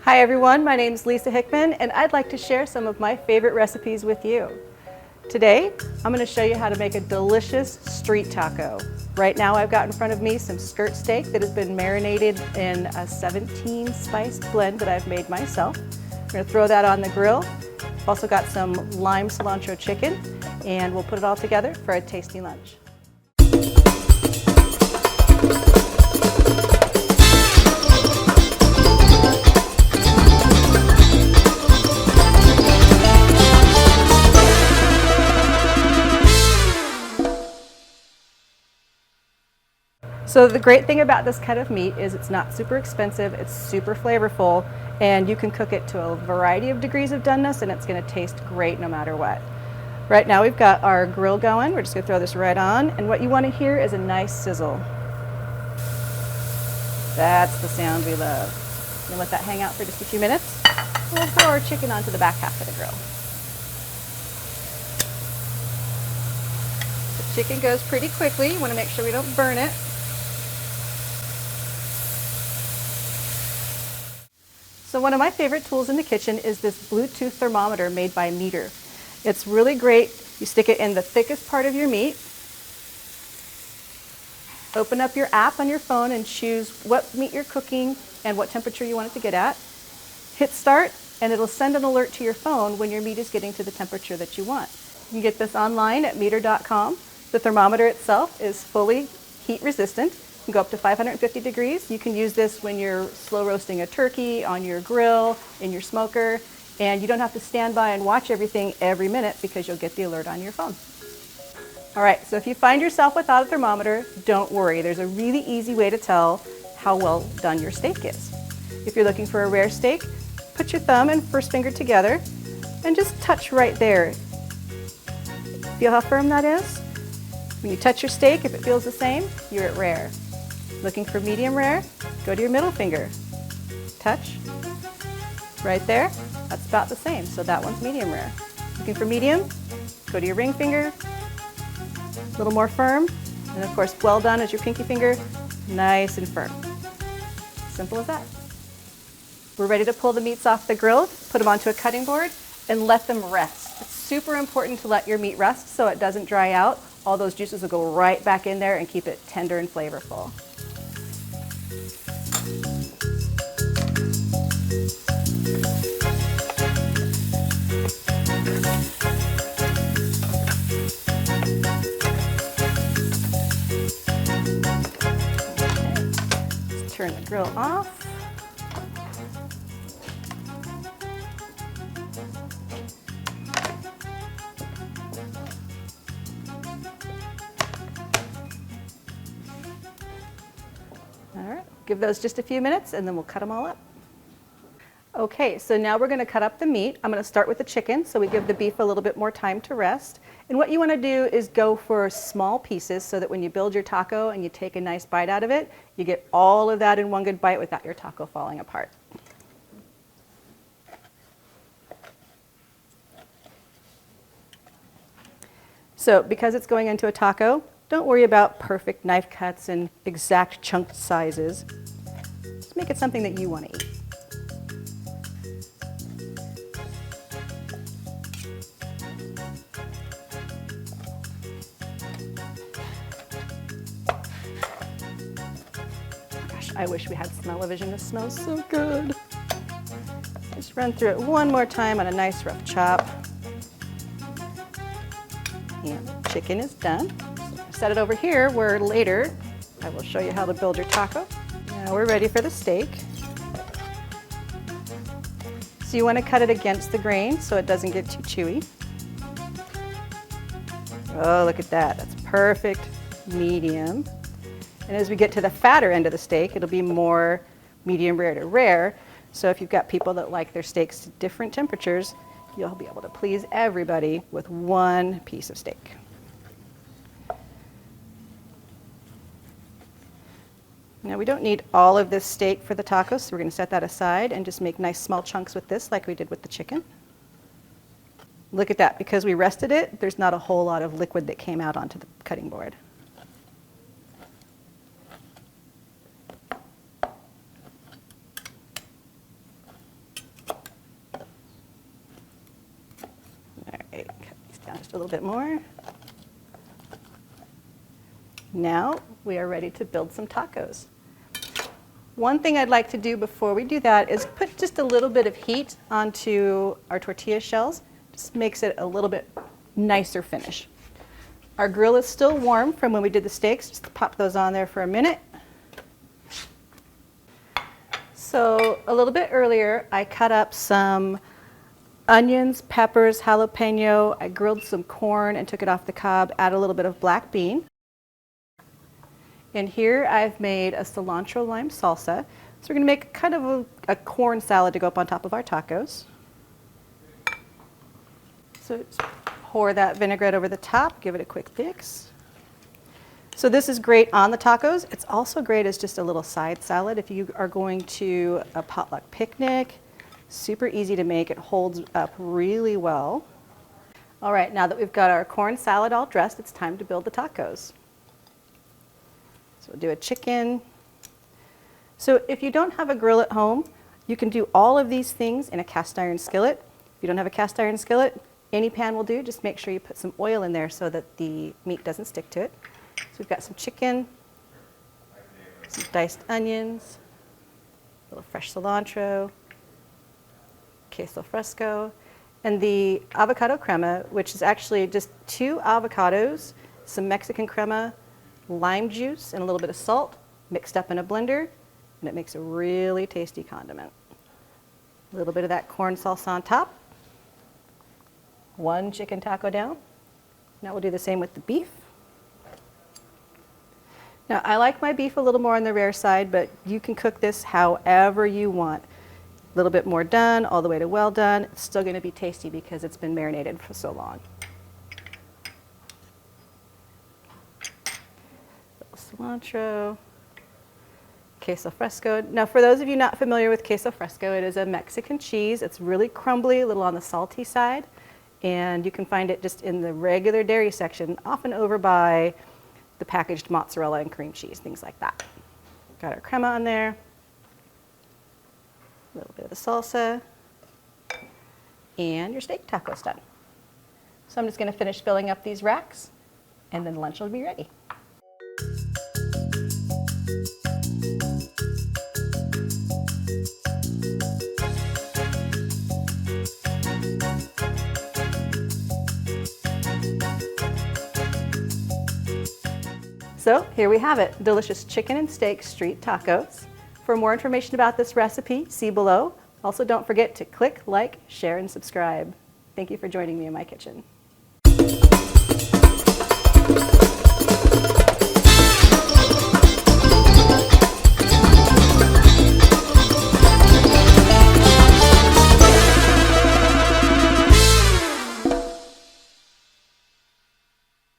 Hi everyone, my name is Lisa Hickman and I'd like to share some of my favorite recipes with you. Today, I'm going to show you how to make a delicious street taco. Right now I've got in front of me some skirt steak that has been marinated in a 17 spice blend that I've made myself. I'm going to throw that on the grill. I've also got some lime cilantro chicken and we'll put it all together for a tasty lunch. So the great thing about this cut of meat is it's not super expensive, it's super flavorful, and you can cook it to a variety of degrees of doneness and it's going to taste great no matter what. Right now we've got our grill going. We're just going to throw this right on, and what you want to hear is a nice sizzle. That's the sound we love. And let that hang out for just a few minutes. We'll throw our chicken onto the back half of the grill. The chicken goes pretty quickly. You want to make sure we don't burn it. So one of my favorite tools in the kitchen is this Bluetooth thermometer made by Meter. It's really great. You stick it in the thickest part of your meat. Open up your app on your phone and choose what meat you're cooking and what temperature you want it to get at. Hit start and it'll send an alert to your phone when your meat is getting to the temperature that you want. You can get this online at meter.com. The thermometer itself is fully heat resistant. You can go up to 550 degrees. You can use this when you're slow roasting a turkey, on your grill, in your smoker, and you don't have to stand by and watch everything every minute because you'll get the alert on your phone. All right, so if you find yourself without a thermometer, don't worry. There's a really easy way to tell how well done your steak is. If you're looking for a rare steak, put your thumb and first finger together and just touch right there. Feel how firm that is? When you touch your steak, if it feels the same, you're at rare. Looking for medium rare, go to your middle finger. Touch. Right there, that's about the same, so that one's medium rare. Looking for medium, go to your ring finger, a little more firm, and of course, well done is your pinky finger, nice and firm. Simple as that. We're ready to pull the meats off the grill, put them onto a cutting board, and let them rest. It's super important to let your meat rest so it doesn't dry out. All those juices will go right back in there and keep it tender and flavorful. Let's turn the grill off. All right, give those just a few minutes and then we'll cut them all up. Okay, so now we're going to cut up the meat. I'm going to start with the chicken, so we give the beef a little bit more time to rest. And what you want to do is go for small pieces so that when you build your taco and you take a nice bite out of it, you get all of that in one good bite without your taco falling apart. So because it's going into a taco, don't worry about perfect knife cuts and exact chunk sizes. Just make it something that you want to eat. Gosh, I wish we had smell-o-vision. This smells so good. Just run through it one more time on a nice rough chop. And the chicken is done. Set it over here where later I will show you how to build your taco. Now we're ready for the steak. So you want to cut it against the grain so it doesn't get too chewy. Oh, look at that. That's perfect medium. And as we get to the fatter end of the steak, it'll be more medium rare to rare. So if you've got people that like their steaks to different temperatures, you'll be able to please everybody with one piece of steak. Now we don't need all of this steak for the tacos, so we're going to set that aside and just make nice small chunks with this like we did with the chicken. Look at that, because we rested it, there's not a whole lot of liquid that came out onto the cutting board. Just a little bit more. Now we are ready to build some tacos. One thing I'd like to do before we do that is put just a little bit of heat onto our tortilla shells. Just makes it a little bit nicer finish. Our grill is still warm from when we did the steaks. Just pop those on there for a minute. So a little bit earlier, I cut up some onions, peppers, jalapeno. I grilled some corn and took it off the cob, add a little bit of black bean. And here I've made a cilantro lime salsa. So we're going to make kind of a corn salad to go up on top of our tacos. So just pour that vinaigrette over the top, give it a quick mix. So this is great on the tacos. It's also great as just a little side salad if you are going to a potluck picnic. Super easy to make. It holds up really well. All right, now that we've got our corn salad all dressed, it's time to build the tacos. So we'll do a chicken. So if you don't have a grill at home, you can do all of these things in a cast iron skillet. If you don't have a cast iron skillet, any pan will do. Just make sure you put some oil in there so that the meat doesn't stick to it. So we've got some chicken, some diced onions, a little fresh cilantro, queso fresco, and the avocado crema, which is actually just 2 avocados, some Mexican crema, lime juice, and a little bit of salt mixed up in a blender, and it makes a really tasty condiment. A little bit of that corn salsa on top. 1 chicken taco down. Now we'll do the same with the beef. Now I like my beef a little more on the rare side, but you can cook this however you want. A little bit more done, all the way to well done. It's still going to be tasty because it's been marinated for so long. Cilantro, queso fresco. Now for those of you not familiar with queso fresco, it is a Mexican cheese. It's really crumbly, a little on the salty side, and you can find it just in the regular dairy section, often over by the packaged mozzarella and cream cheese, things like that. Got our crema on there, a little bit of the salsa, and your steak taco's done. So I'm just going to finish filling up these racks, and then lunch will be ready. So here we have it, delicious chicken and steak street tacos. For more information about this recipe, see below. Also, don't forget to click, like, share, and subscribe. Thank you for joining me in my kitchen.